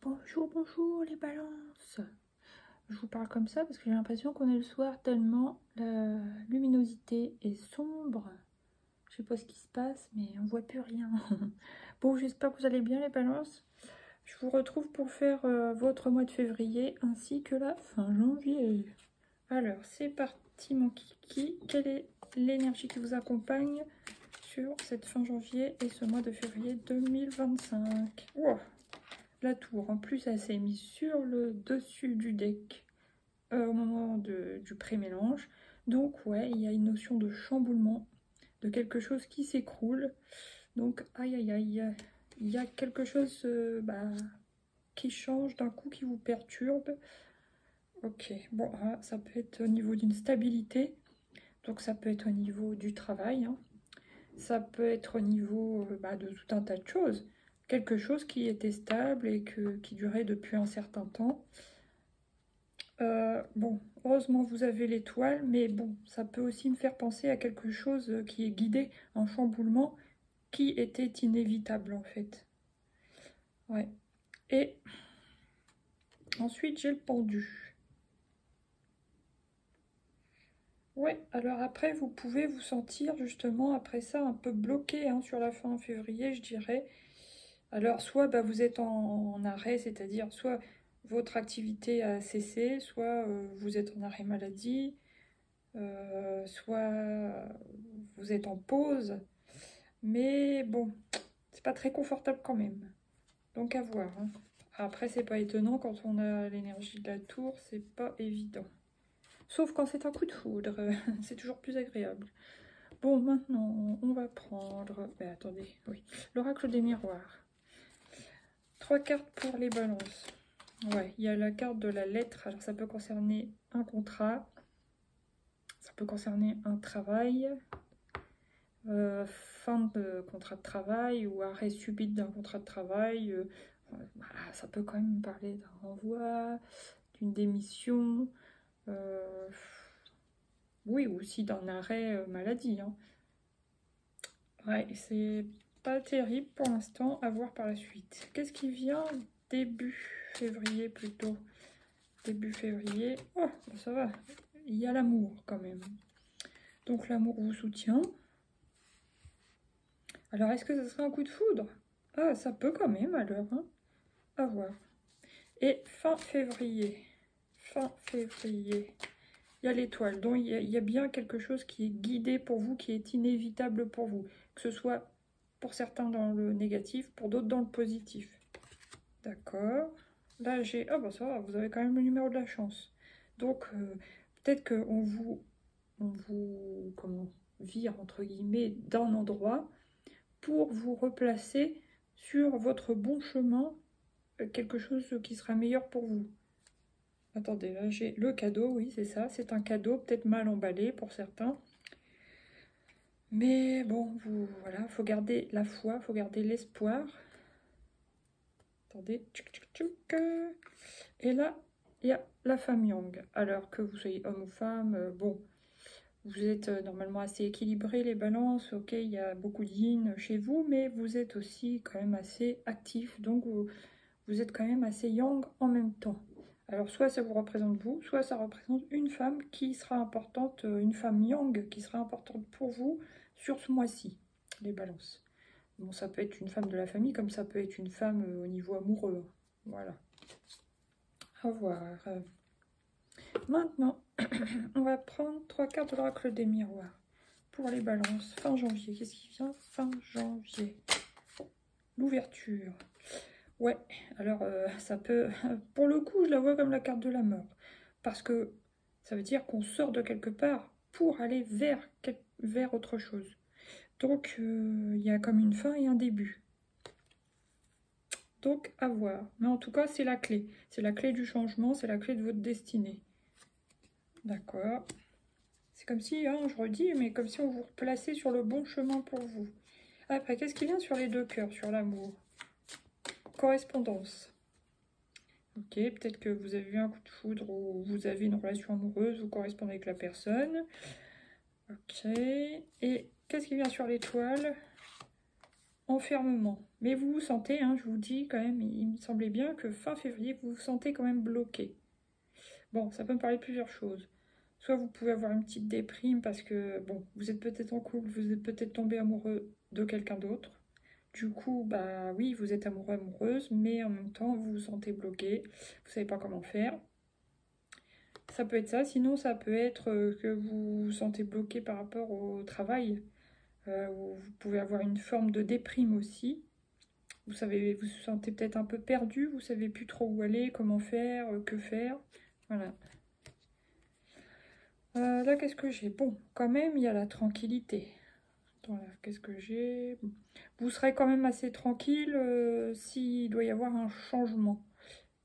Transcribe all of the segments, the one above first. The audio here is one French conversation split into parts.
Bonjour, bonjour les balances. Je vous parle comme ça parce que j'ai l'impression qu'on est le soir tellement la luminosité est sombre. Je sais pas ce qui se passe mais on voit plus rien. Bon, j'espère que vous allez bien les balances. Je vous retrouve pour faire votre mois de février ainsi que la fin janvier. Alors c'est parti mon kiki. Quelle est l'énergie qui vous accompagne sur cette fin janvier et ce mois de février 2025? Wow. La tour, en plus, elle s'est mise sur le dessus du deck au moment du pré-mélange. Donc, ouais, il y a une notion de chamboulement, de quelque chose qui s'écroule. Donc, aïe, aïe, aïe, il y a quelque chose qui change d'un coup, qui vous perturbe. Ok, bon, ça peut être au niveau d'une stabilité. Donc, ça peut être au niveau du travail. Hein. Ça peut être au niveau de tout un tas de choses. Quelque chose qui était stable et qui durait depuis un certain temps. Bon, heureusement vous avez l'étoile, mais bon, ça peut aussi me faire penser à quelque chose qui est guidé, un chamboulement qui était inévitable en fait. Ouais. Et ensuite j'ai le pendu. Ouais, alors après vous pouvez vous sentir justement après ça un peu bloqué hein, sur la fin février, je dirais. Alors, soit vous êtes en arrêt, c'est-à-dire soit votre activité a cessé, soit vous êtes en arrêt maladie, soit vous êtes en pause. Mais bon, c'est pas très confortable quand même. Donc à voir. Hein. Après, c'est pas étonnant quand on a l'énergie de la tour, c'est pas évident. Sauf quand c'est un coup de foudre, c'est toujours plus agréable. Bon, maintenant, on va prendre... attendez, oui. L'oracle des miroirs. 3 cartes pour les balances. Ouais, il y a la carte de la lettre. Alors, ça peut concerner un contrat. Ça peut concerner un travail. Fin de contrat de travail ou arrêt subit d'un contrat de travail. Voilà, ça peut quand même parler d'un renvoi, d'une démission. Oui, aussi d'un arrêt maladie. Hein. Ouais, c'est pas terrible pour l'instant, à voir par la suite. Qu'est-ce qui vient début février plutôt? Début février, oh, ça va, il y a l'amour quand même. Donc l'amour vous soutient. Alors est-ce que ce serait un coup de foudre? Ah, ça peut quand même alors, hein. À voir. Et fin février, il y a l'étoile, donc il y a bien quelque chose qui est guidé pour vous, qui est inévitable pour vous. Que ce soit pour certains dans le négatif, pour d'autres dans le positif. D'accord. Là, j'ai... Ah bah ça va, vous avez quand même le numéro de la chance. Donc, peut-être qu'on vous vire, entre guillemets, d'un endroit pour vous replacer sur votre bon chemin, quelque chose qui sera meilleur pour vous. Attendez, là, j'ai le cadeau, oui, c'est ça. C'est un cadeau, peut-être mal emballé pour certains. Mais bon, voilà, faut garder la foi, faut garder l'espoir. Attendez, tchouk, tchouk, tchouk. Et là, il y a la femme yang. Alors que vous soyez homme ou femme, bon, vous êtes normalement assez équilibré les balances. Ok, il y a beaucoup de yin chez vous, mais vous êtes aussi quand même assez actif. Donc, vous êtes quand même assez yang en même temps. Alors, soit ça vous représente vous, soit ça représente une femme qui sera importante, une femme yang qui sera importante pour vous sur ce mois-ci, les balances. Bon, ça peut être une femme de la famille, comme ça peut être une femme au niveau amoureux. Voilà. À voir. Maintenant, on va prendre 3 cartes de l'oracle des miroirs pour les balances. Fin janvier. Qu'est-ce qui vient fin janvier? L'ouverture. Ouais, alors ça peut... Pour le coup, je la vois comme la carte de la mort. Parce que ça veut dire qu'on sort de quelque part pour aller vers autre chose. Donc, il y a comme une fin et un début. Donc, à voir. Mais en tout cas, c'est la clé. C'est la clé du changement, c'est la clé de votre destinée. D'accord. C'est comme si, hein, je redis, mais comme si on vous replaçait sur le bon chemin pour vous. Après, qu'est-ce qui vient sur les 2 cœurs, sur l'amour? Correspondance. Ok, peut-être que vous avez eu un coup de foudre ou vous avez une relation amoureuse, vous correspondez avec la personne. Ok. Et qu'est-ce qui vient sur l'étoile? enfermement. Mais vous vous sentez, hein, je vous dis quand même, il me semblait bien que fin février, vous vous sentez quand même bloqué. Bon, ça peut me parler de plusieurs choses. Soit vous pouvez avoir une petite déprime parce que, bon, vous êtes peut-être en couple, vous êtes peut-être tombé amoureux de quelqu'un d'autre. Du coup, bah oui, vous êtes amoureux, amoureuse, mais en même temps, vous vous sentez bloqué, vous savez pas comment faire. Ça peut être ça, sinon ça peut être que vous vous sentez bloqué par rapport au travail, où vous pouvez avoir une forme de déprime aussi. Vous savez, vous vous sentez peut-être un peu perdu, vous savez plus trop où aller, comment faire, que faire. Voilà. Là, qu'est-ce que j'ai? Bon, quand même, il y a la tranquillité. Voilà, qu'est-ce que j'ai? Vous serez quand même assez tranquille s'il doit y avoir un changement.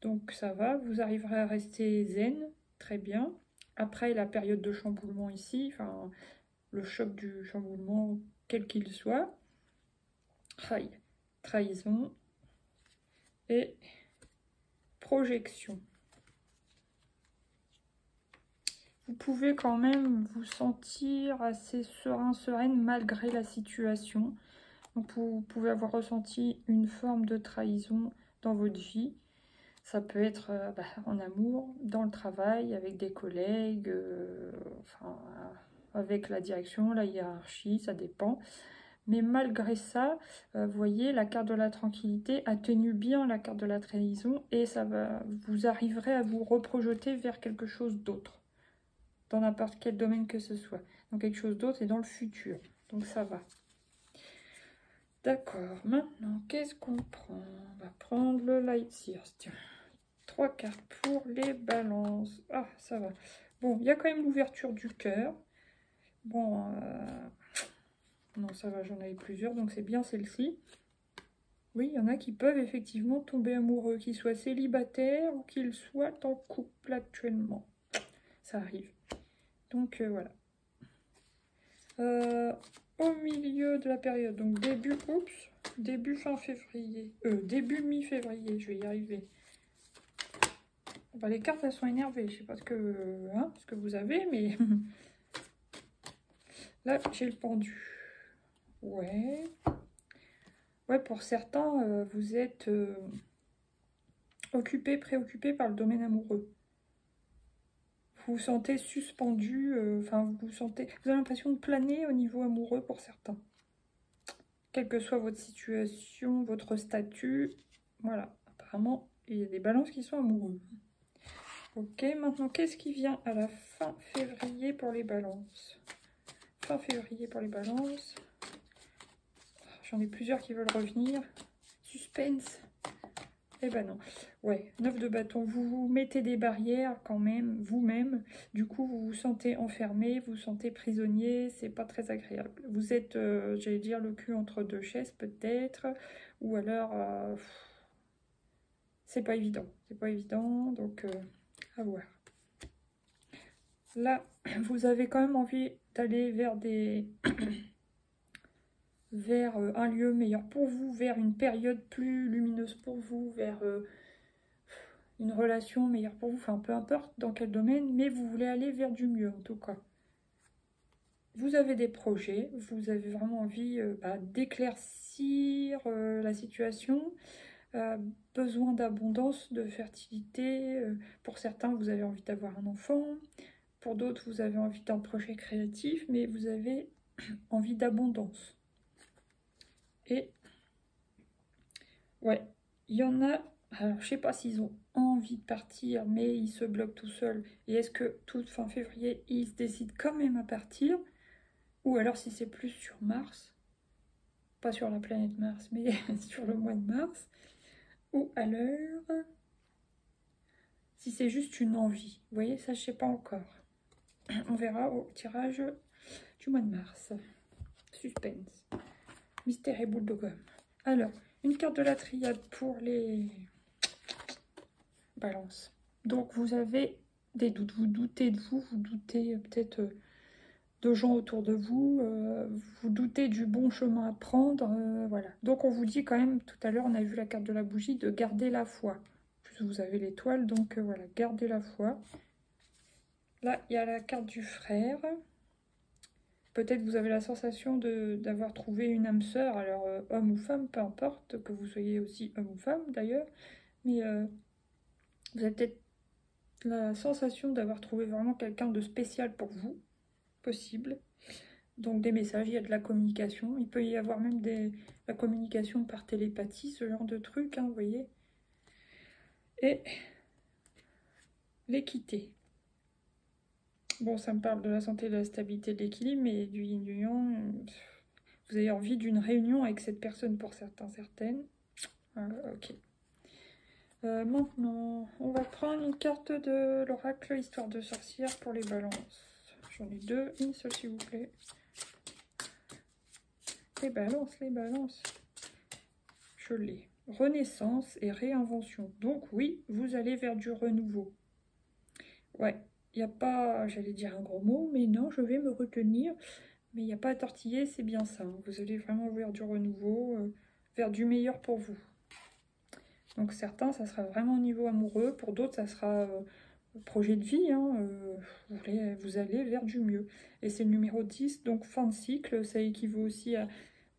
Donc ça va, vous arriverez à rester zen, très bien. Après la période de chamboulement ici, enfin le choc du chamboulement, quel qu'il soit, trahison et projection. Vous pouvez quand même vous sentir assez serein, sereine malgré la situation. Donc vous pouvez avoir ressenti une forme de trahison dans votre vie. Ça peut être en amour, dans le travail, avec des collègues, enfin, avec la direction, la hiérarchie, ça dépend. Mais malgré ça, vous voyez, la carte de la tranquillité atténue bien la carte de la trahison et ça va, vous arriverez à vous reprojeter vers quelque chose d'autre, dans n'importe quel domaine que ce soit. Donc quelque chose d'autre et dans le futur. Donc ça va. D'accord, maintenant, qu'est-ce qu'on prend? On va prendre le Light Sears, tiens. 3 cartes pour les balances. Ah, ça va. Bon, il y a quand même l'ouverture du cœur. Bon, non, ça va, j'en avais plusieurs, donc c'est bien celle-ci. Oui, il y en a qui peuvent effectivement tomber amoureux, qu'ils soient célibataires ou qu'ils soient en couple actuellement. Ça arrive. Donc, voilà. Au milieu de la période, donc début fin février, début mi-février, je vais y arriver. Bah, les cartes, elles sont énervées. Je sais pas ce que vous avez, mais là, j'ai le pendu. Ouais. Ouais, pour certains, vous êtes occupé, préoccupé par le domaine amoureux. Vous vous sentez suspendu, enfin, vous avez l'impression de planer au niveau amoureux pour certains. Quelle que soit votre situation, votre statut, voilà. Apparemment, il y a des balances qui sont amoureux. Ok, maintenant, qu'est-ce qui vient à la fin février pour les balances? Fin février pour les balances. J'en ai plusieurs qui veulent revenir. Suspense. Eh ben non. Ouais, 9 de bâton. Vous vous mettez des barrières quand même, vous-même. Du coup, vous vous sentez enfermé, vous vous sentez prisonnier. C'est pas très agréable. Vous êtes, j'allais dire, le cul entre deux chaises peut-être. Ou alors, c'est pas évident. C'est pas évident, donc à voir. Là, vous avez quand même envie d'aller vers des... vers un lieu meilleur pour vous, vers une période plus lumineuse pour vous, vers une relation meilleure pour vous, enfin peu importe dans quel domaine, mais vous voulez aller vers du mieux en tout cas. Vous avez des projets, vous avez vraiment envie d'éclaircir la situation, besoin d'abondance, de fertilité, pour certains vous avez envie d'avoir un enfant, pour d'autres vous avez envie d'un projet créatif, mais vous avez envie d'abondance. Et ouais, il y en a, alors je sais pas s'ils ont envie de partir, mais ils se bloquent tout seuls. Et est-ce que toute fin février, ils se décident quand même à partir? Ou alors si c'est plus sur Mars, pas sur la planète Mars, mais sur le mois de mars. Ou alors, si c'est juste une envie. Vous voyez, ça je sais pas encore. On verra au tirage du mois de mars. Suspense. Mystère et boule de gomme. Alors, une carte de la triade pour les balances. Donc, vous avez des doutes. Vous doutez de vous, vous doutez peut-être de gens autour de vous. Vous doutez du bon chemin à prendre. Voilà. Donc, on vous dit quand même, tout à l'heure, on a vu la carte de la bougie, de garder la foi. En plus, vous avez l'étoile, donc voilà, gardez la foi. Là, il y a la carte du frère. Peut-être vous avez la sensation d'avoir trouvé une âme sœur, alors homme ou femme, peu importe, que vous soyez aussi homme ou femme d'ailleurs, mais vous avez peut-être la sensation d'avoir trouvé vraiment quelqu'un de spécial pour vous, possible. Donc des messages, il y a de la communication, il peut y avoir même la communication par télépathie, ce genre de truc, hein, vous voyez. Et l'équité. Bon, ça me parle de la santé, de la stabilité, de l'équilibre, mais du yin, du yang. Vous avez envie d'une réunion avec cette personne pour certains, certaines. Voilà, ok. Maintenant, on va prendre une carte de l'oracle Histoire de sorcière pour les balances. J'en ai deux, une seule s'il vous plaît. Les balances, les balances. Je l'ai. Renaissance et réinvention. Donc oui, vous allez vers du renouveau. Ouais, il n'y a pas, j'allais dire un gros mot, mais non, je vais me retenir. Mais il n'y a pas à tortiller, c'est bien ça. Vous allez vraiment vers du renouveau, vers du meilleur pour vous. Donc certains, ça sera vraiment au niveau amoureux. Pour d'autres, ça sera projet de vie. Hein, vous allez vers du mieux. Et c'est le numéro 10, donc fin de cycle. Ça équivaut aussi à,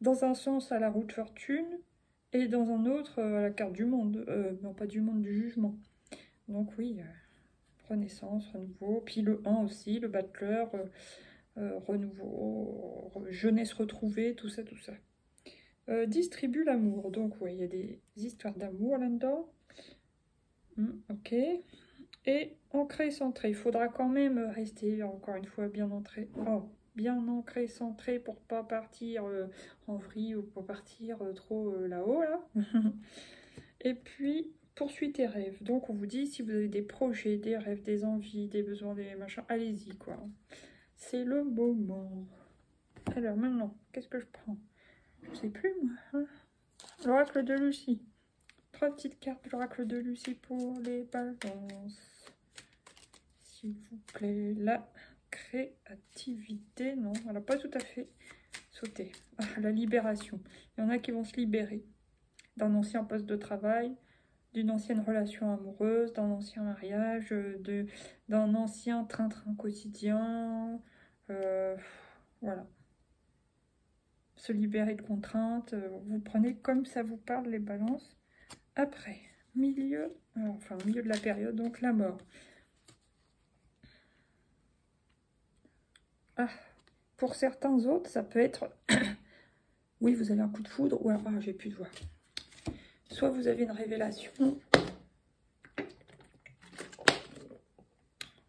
dans un sens à la roue de fortune et dans un autre à la carte du monde. Non, pas du monde, du jugement. Donc oui, renaissance, renouveau. Puis le 1 aussi, le battleur, renouveau, jeunesse retrouvée, tout ça, tout ça. Distribue l'amour. Donc, oui, il y a des histoires d'amour là-dedans. Ok. Et ancré, centré. Il faudra quand même rester, encore une fois, bien ancré. Oh, bien ancré, centré pour pas partir en vrille ou pour partir trop là-haut, là. Et puis, poursuis tes rêves. Donc, on vous dit, si vous avez des projets, des rêves, des envies, des besoins, des machins, allez-y, quoi. C'est le moment. Alors, maintenant, qu'est-ce que je prends? Je sais plus, moi. Hein, l'oracle de Lucie. 3 petites cartes de l'oracle de Lucie pour les balances. S'il vous plaît. La créativité. Non, elle n'a pas tout à fait sauté. Ah, la libération. Il y en a qui vont se libérer d'un ancien poste de travail, d'une ancienne relation amoureuse, d'un ancien mariage, d'un ancien train-train quotidien. Voilà. Se libérer de contraintes, vous prenez comme ça vous parle les balances. Après, milieu de la période, donc la mort. Ah, pour certains autres, ça peut être, oui, vous avez un coup de foudre, ou alors, ah, j'ai plus de voix. Soit vous avez une révélation,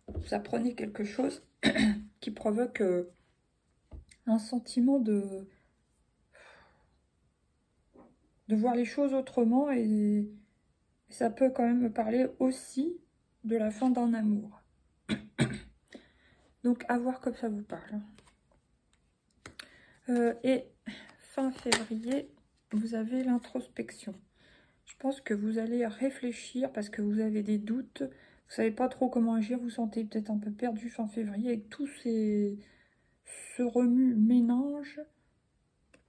vous apprenez quelque chose qui provoque un sentiment de voir les choses autrement, et ça peut quand même me parler aussi de la fin d'un amour. Donc à voir comme ça vous parle. Et fin février, vous avez l'introspection. Je pense que vous allez réfléchir parce que vous avez des doutes. Vous savez pas trop comment agir. Vous sentez peut-être un peu perdu fin février avec tout ce remue-ménage.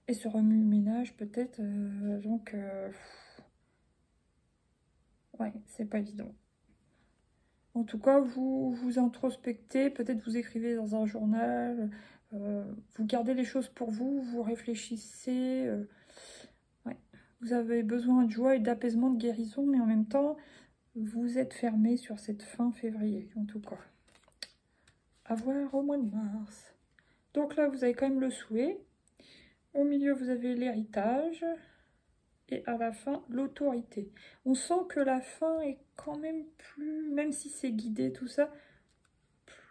Et ce remue-ménage peut-être. Ouais, c'est pas évident. En tout cas, vous vous introspectez. Peut-être vous écrivez dans un journal. Vous gardez les choses pour vous. Vous réfléchissez. Ouais. Vous avez besoin de joie et d'apaisement, de guérison. Mais en même temps... vous êtes fermé sur cette fin février, en tout cas. À voir au mois de mars. Donc là, vous avez quand même le souhait. Au milieu, vous avez l'héritage. Et à la fin, l'autorité. On sent que la fin est quand même plus, même si c'est guidé, tout ça,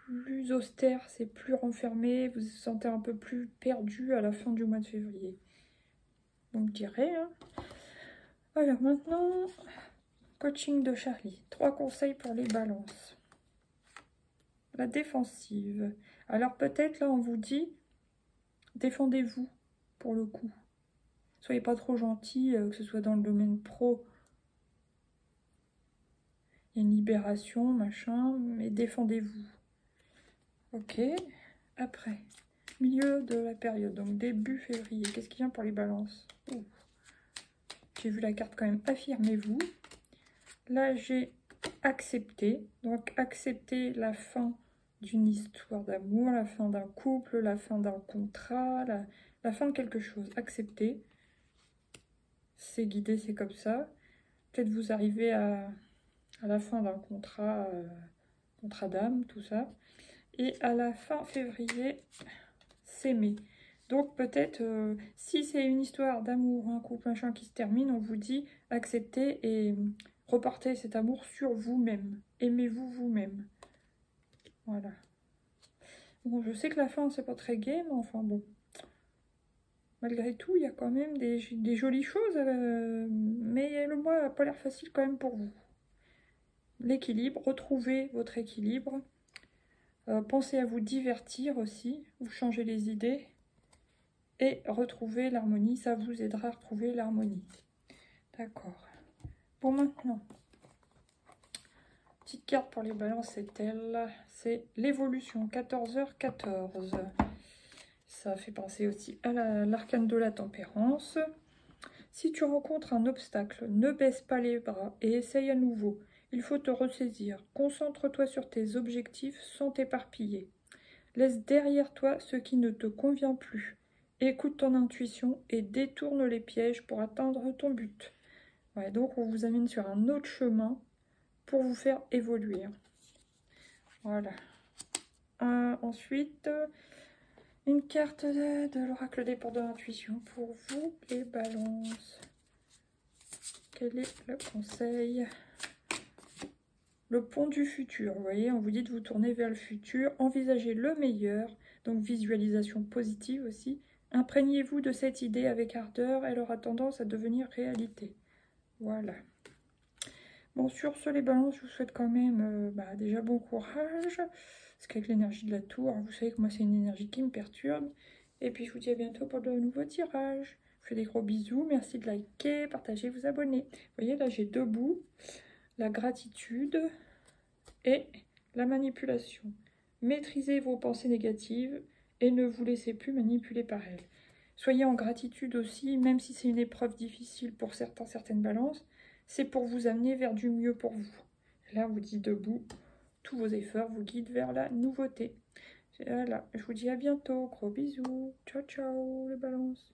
plus austère, c'est plus renfermé. Vous vous sentez un peu plus perdu à la fin du mois de février. Donc, je dirais. Hein. Alors maintenant... coaching de Charlie. 3 conseils pour les balances. La défensive. Alors peut-être là on vous dit, défendez-vous pour le coup. Soyez pas trop gentil, que ce soit dans le domaine pro. Il y a une libération, machin, mais défendez-vous. Ok. Après, milieu de la période, donc début février. Qu'est-ce qu'il y a pour les balances? J'ai vu la carte quand même, affirmez-vous. Là j'ai accepté, donc accepter la fin d'une histoire d'amour, la fin d'un couple, la fin d'un contrat, la fin de quelque chose. Acceptez. C'est guidé, c'est comme ça. Peut-être vous arrivez à la fin d'un contrat, contrat d'âme, tout ça. Et à la fin février, s'aimer. Donc peut-être, si c'est une histoire d'amour, un couple, machin qui se termine, on vous dit acceptez et reportez cet amour sur vous-même. Aimez-vous vous-même. Voilà. Bon, je sais que la fin, c'est pas très gai, mais enfin bon. Malgré tout, il y a quand même des jolies choses, mais le mois n'a pas l'air facile quand même pour vous. L'équilibre, retrouvez votre équilibre. Pensez à vous divertir aussi, vous changez les idées. Et retrouver l'harmonie, ça vous aidera à retrouver l'harmonie. D'accord. Bon, maintenant, petite carte pour les balances, c'est elle. C'est l'évolution, 14h14. Ça fait penser aussi à l'arcane de la tempérance. Si tu rencontres un obstacle, ne baisse pas les bras et essaye à nouveau. Il faut te ressaisir. Concentre-toi sur tes objectifs sans t'éparpiller. Laisse derrière toi ce qui ne te convient plus. Écoute ton intuition et détourne les pièges pour atteindre ton but. Ouais, donc on vous amène sur un autre chemin pour vous faire évoluer. Voilà. Ensuite, une carte de l'oracle des portes de l'intuition pour vous, les balances. Quel est le conseil? Le pont du futur. Vous voyez, on vous dit de vous tourner vers le futur. Envisagez le meilleur. Donc visualisation positive aussi. Imprégnez-vous de cette idée avec ardeur. Elle aura tendance à devenir réalité. Voilà. Bon, sur ce, les balances, je vous souhaite quand même déjà bon courage. Parce qu'avec l'énergie de la tour, vous savez que moi, c'est une énergie qui me perturbe. Et puis, je vous dis à bientôt pour de nouveaux tirages. Je vous fais des gros bisous. Merci de liker, partager, vous abonner. Vous voyez, là, j'ai deux bouts. La gratitude et la manipulation. Maîtrisez vos pensées négatives et ne vous laissez plus manipuler par elles. Soyez en gratitude aussi, même si c'est une épreuve difficile pour certaines balances, c'est pour vous amener vers du mieux pour vous. Là, on vous dit debout, tous vos efforts vous guident vers la nouveauté. Voilà, je vous dis à bientôt, gros bisous, ciao ciao les balances.